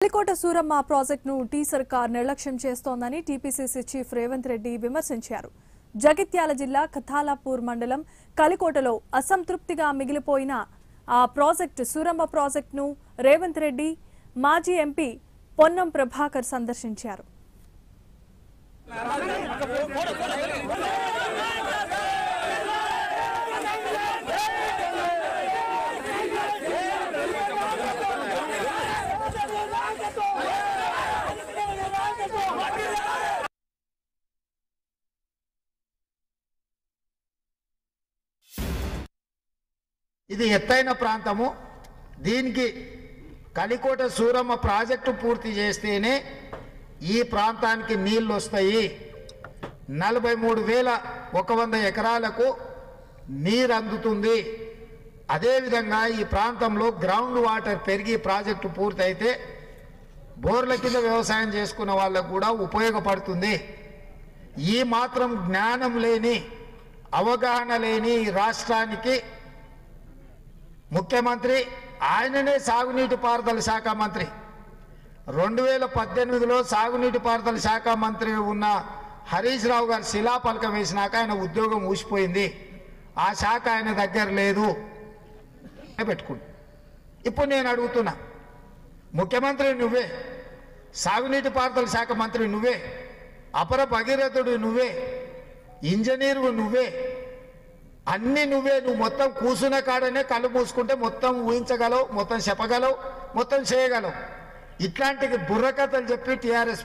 కలికోట సూరమ్మ ప్రాజెక్టును టీ సర్కార్ నిర్లక్ష్యం చేస్తోందని టీపీసీసీ చీఫ్ రేవంత్ రెడ్డి విమర్శించారు. జగిత్యాల జిల్లా కథాలాపూర్ మండలం కలికోటలో అసంతృప్తిగా మిగిలిపోయిన ఆ ప్రాజెక్టు సూరమ్మ ప్రాజెక్టును రేవంత్ రెడ్డి మాజీ ఎంపీ పొన్నం ప్రభాకర్ సందర్శించారు. ఇది ఎత్తైన ప్రాంతము. దీనికి కలికోట సూరమ్మ ప్రాజెక్టు పూర్తి చేస్తేనే ఈ ప్రాంతానికి నీళ్లు వస్తాయి. 43,100 ఎకరాలకు నీరు అందుతుంది. అదేవిధంగా ఈ ప్రాంతంలో గ్రౌండ్ వాటర్ పెరిగి ప్రాజెక్టు పూర్తయితే బోర్ల కింద వ్యవసాయం చేసుకున్న వాళ్ళకు కూడా ఉపయోగపడుతుంది. ఈ మాత్రం జ్ఞానం లేని, అవగాహన లేని రాష్ట్రానికి ముఖ్యమంత్రి, ఆయననే సాగునీటి పారుదల శాఖ మంత్రి. 2018లో సాగునీటి పారుదల శాఖ మంత్రి ఉన్న హరీష్ రావు గారు శిలాఫలకం వేసినాక ఆయన ఉద్యోగం ఊసిపోయింది. ఆ శాఖ ఆయన దగ్గర లేదు పెట్టుకుంటు. ఇప్పుడు నేను అడుగుతున్నా, ముఖ్యమంత్రి నువ్వే, సాగునీటి పారుదల శాఖ మంత్రి నువ్వే, అపర భగీరథుడు నువ్వే, ఇంజనీరు నువ్వే, అన్నీ నువ్వే. నువ్వు మొత్తం కూసున్న కాడనే కళ్ళు మూసుకుంటే మొత్తం ఊహించగలవు, మొత్తం చెప్పగలవు, మొత్తం చేయగలవు. ఇట్లాంటి బుర్రకథలు చెప్పి టీఆర్ఎస్